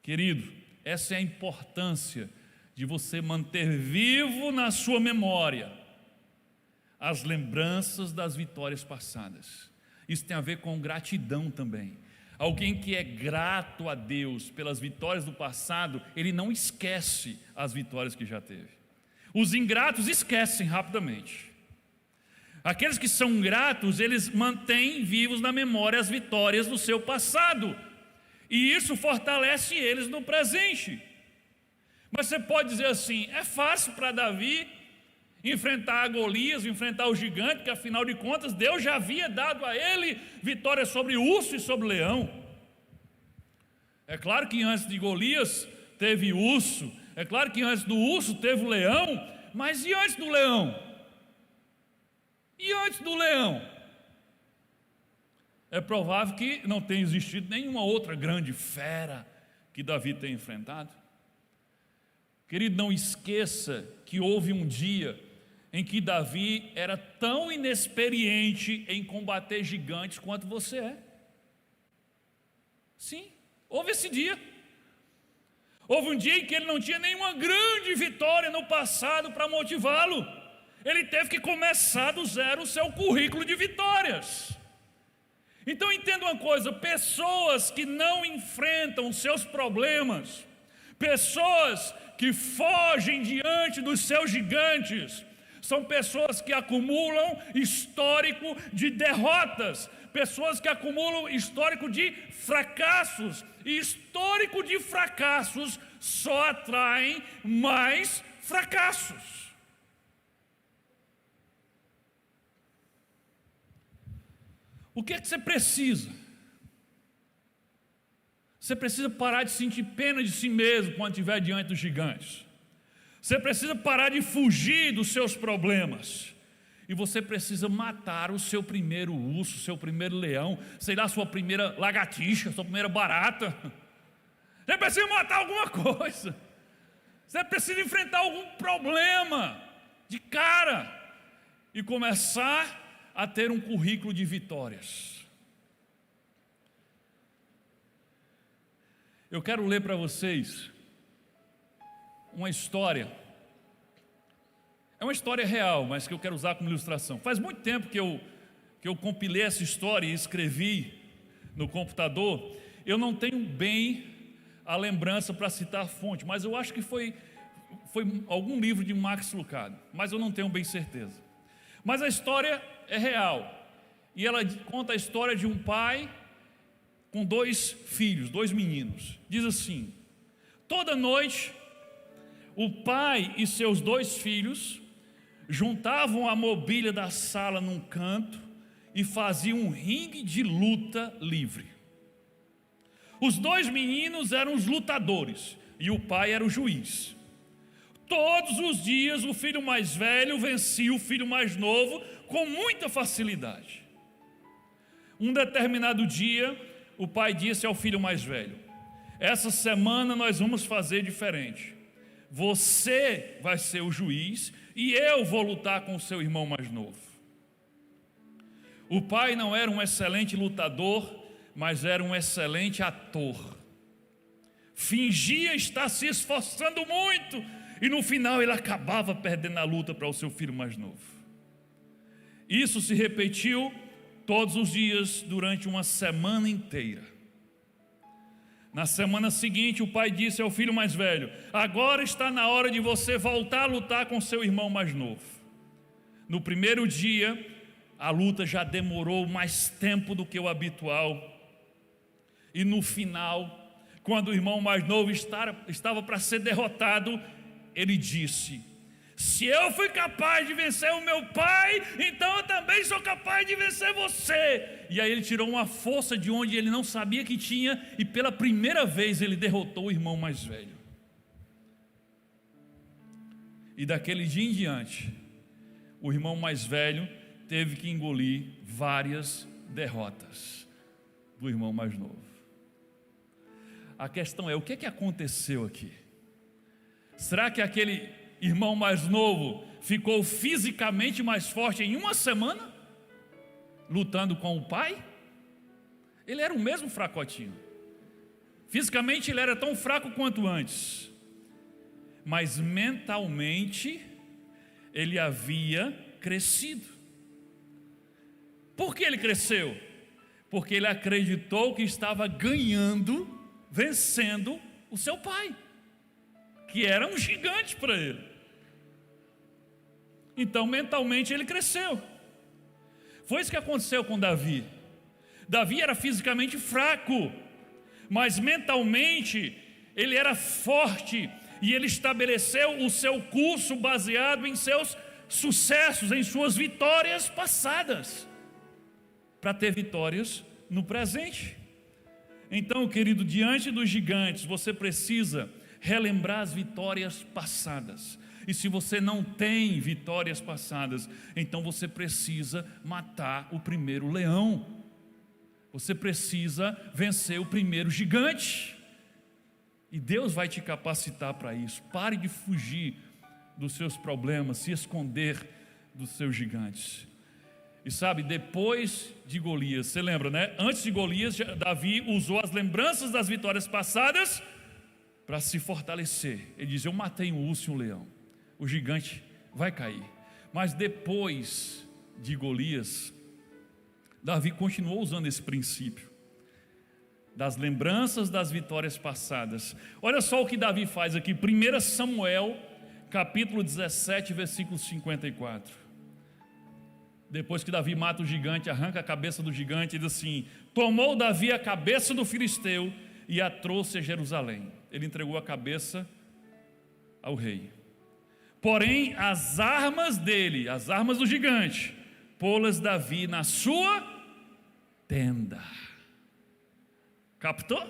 Querido, essa é a importância de você manter vivo na sua memória as lembranças das vitórias passadas. Isso tem a ver com gratidão também. Alguém que é grato a Deus pelas vitórias do passado, ele não esquece as vitórias que já teve. Os ingratos esquecem rapidamente. Aqueles que são gratos, eles mantêm vivos na memória as vitórias do seu passado, e isso fortalece eles no presente. Mas você pode dizer assim, é fácil para Davi enfrentar a Golias, enfrentar o gigante, porque afinal de contas Deus já havia dado a ele vitória sobre o urso e sobre o leão. É claro que antes de Golias teve urso, é claro que antes do urso teve o leão, mas e antes do leão? E antes do leão? É provável que não tenha existido nenhuma outra grande fera que Davi tenha enfrentado. Querido, não esqueça que houve um dia em que Davi era tão inexperiente em combater gigantes quanto você é. Sim, houve esse dia. Houve um dia em que ele não tinha nenhuma grande vitória no passado para motivá-lo. Ele teve que começar do zero o seu currículo de vitórias. Então entenda uma coisa, pessoas que não enfrentam seus problemas, pessoas que fogem diante dos seus gigantes. São pessoas que acumulam histórico de derrotas, pessoas que acumulam histórico de fracassos, e histórico de fracassos só atraem mais fracassos. O que é que você precisa? Você precisa parar de sentir pena de si mesmo quando estiver diante dos gigantes. Você precisa parar de fugir dos seus problemas. E você precisa matar o seu primeiro urso, o seu primeiro leão, sei lá, a sua primeira lagartixa, a sua primeira barata. Você precisa matar alguma coisa. Você precisa enfrentar algum problema de cara e começar a ter um currículo de vitórias. Eu quero ler para vocês uma história. É uma história real, mas que eu quero usar como ilustração. Faz muito tempo que eu compilei essa história e escrevi no computador. Eu não tenho bem a lembrança para citar a fonte, mas eu acho que foi algum livro de Max Lucado, mas eu não tenho bem certeza. Mas a história é real, e ela conta a história de um pai com 2 filhos, 2 meninos. Diz assim: toda noite o pai e seus 2 filhos juntavam a mobília da sala num canto e faziam um ringue de luta livre. Os 2 meninos eram os lutadores e o pai era o juiz. Todos os dias o filho mais velho vencia o filho mais novo com muita facilidade. Um determinado dia, o pai disse ao filho mais velho: essa semana nós vamos fazer diferente. Você vai ser o juiz e eu vou lutar com o seu irmão mais novo. O pai não era um excelente lutador, mas era um excelente ator. Fingia estar se esforçando muito e no final ele acabava perdendo a luta para o seu filho mais novo. Isso se repetiu todos os dias durante uma semana inteira. Na semana seguinte, o pai disse ao filho mais velho: agora está na hora de você voltar a lutar com seu irmão mais novo. No primeiro dia, a luta já demorou mais tempo do que o habitual. E no final, quando o irmão mais novo estava para ser derrotado, ele disse: se eu fui capaz de vencer o meu pai, então eu também sou capaz de vencer você. E aí ele tirou uma força de onde ele não sabia que tinha, e pela primeira vez ele derrotou o irmão mais velho. E daquele dia em diante, o irmão mais velho teve que engolir várias derrotas do irmão mais novo. A questão é: o que aconteceu aqui? Será que aquele irmão mais novo ficou fisicamente mais forte em uma semana, lutando com o pai? Ele era o mesmo fracotinho. Fisicamente ele era tão fraco quanto antes, mas mentalmente ele havia crescido. Por que ele cresceu? Porque ele acreditou que estava ganhando, vencendo o seu pai, que era um gigante para ele. Então mentalmente ele cresceu. Foi isso que aconteceu com Davi. Davi era fisicamente fraco, mas mentalmente ele era forte, e ele estabeleceu o seu curso baseado em seus sucessos, em suas vitórias passadas, para ter vitórias no presente. Então, querido, diante dos gigantes, você precisa relembrar as vitórias passadas. E se você não tem vitórias passadas, então você precisa matar o primeiro leão. Você precisa vencer o primeiro gigante. E Deus vai te capacitar para isso. Pare de fugir dos seus problemas, se esconder dos seus gigantes. E sabe, depois de Golias, você lembra, né? Antes de Golias, Davi usou as lembranças das vitórias passadas para se fortalecer. Ele diz: eu matei um urso e um leão, o gigante vai cair. Mas depois de Golias, Davi continuou usando esse princípio. das lembranças das vitórias passadas. Olha só o que Davi faz aqui, 1 Samuel, capítulo 17, versículo 54. Depois que Davi mata o gigante, arranca a cabeça do gigante, diz assim: tomou Davi a cabeça do filisteu e a trouxe a Jerusalém. Ele entregou a cabeça ao rei. Porém, as armas dele, as armas do gigante, pô-las Davi na sua tenda. Captou?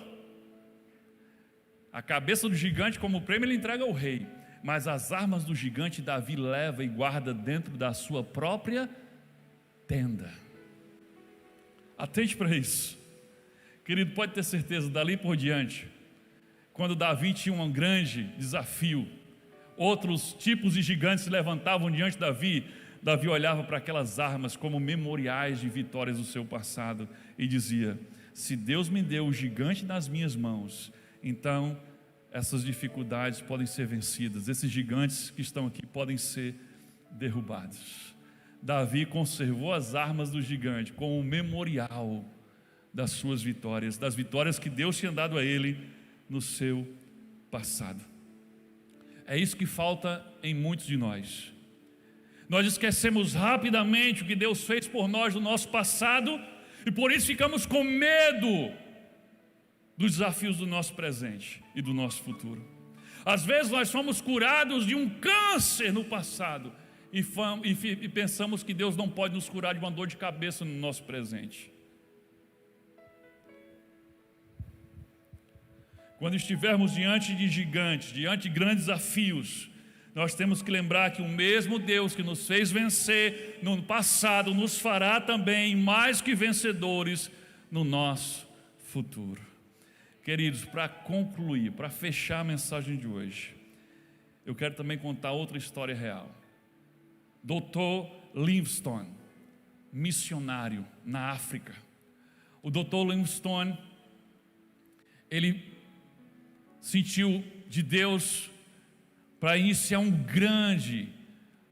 A cabeça do gigante como prêmio ele entrega ao rei, mas as armas do gigante Davi leva e guarda dentro da sua própria tenda. Atente para isso, querido. Pode ter certeza, dali por diante, quando Davi tinha um grande desafio, outros tipos de gigantes se levantavam diante de Davi. Davi olhava para aquelas armas como memoriais de vitórias do seu passado e dizia: se Deus me deu o gigante nas minhas mãos, então essas dificuldades podem ser vencidas, esses gigantes que estão aqui podem ser derrubados. Davi conservou as armas do gigante como um memorial das suas vitórias, das vitórias que Deus tinha dado a ele no seu passado. É isso que falta em muitos de nós. Nós esquecemos rapidamente o que Deus fez por nós no nosso passado e por isso ficamos com medo dos desafios do nosso presente e do nosso futuro. Às vezes nós fomos curados de um câncer no passado e pensamos que Deus não pode nos curar de uma dor de cabeça no nosso presente. Quando estivermos diante de gigantes, diante de grandes desafios, nós temos que lembrar que o mesmo Deus que nos fez vencer no passado nos fará também mais que vencedores no nosso futuro. Queridos, para concluir, para fechar a mensagem de hoje, eu quero também contar outra história real. Dr. Livingstone, missionário na África. O Dr. Livingstone, ele sentiu de Deus para iniciar um grande,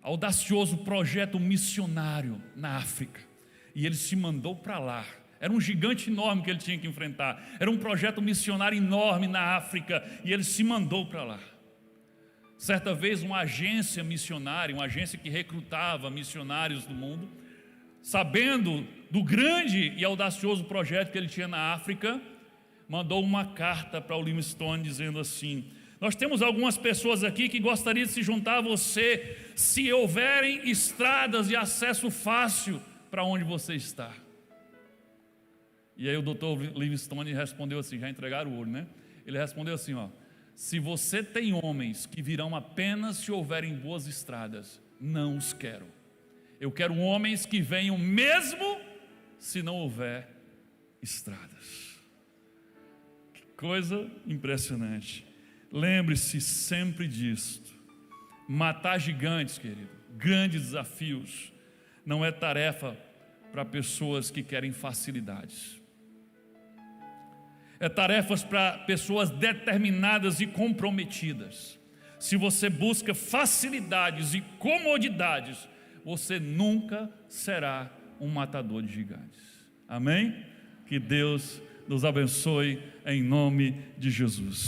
audacioso projeto missionário na África. E ele se mandou para lá. Era um gigante enorme que ele tinha que enfrentar. Era um projeto missionário enorme na África. E ele se mandou para lá. Certa vez uma agência missionária, uma agência que recrutava missionários do mundo, sabendo do grande e audacioso projeto que ele tinha na África, mandou uma carta para o Livingstone dizendo assim: nós temos algumas pessoas aqui que gostariam de se juntar a você, se houverem estradas de acesso fácil para onde você está. E aí o Dr. Livingstone respondeu assim, já entregaram o ouro, né? Ele respondeu assim, se você tem homens que virão apenas se houverem boas estradas, não os quero. Eu quero homens que venham mesmo se não houver estradas. Que coisa impressionante. Lembre-se sempre disto. Matar gigantes, querido, grandes desafios, não é tarefa para pessoas que querem facilidades. É tarefas para pessoas determinadas e comprometidas. Se você busca facilidades e comodidades, você nunca será um matador de gigantes. Amém? Que Deus nos abençoe em nome de Jesus.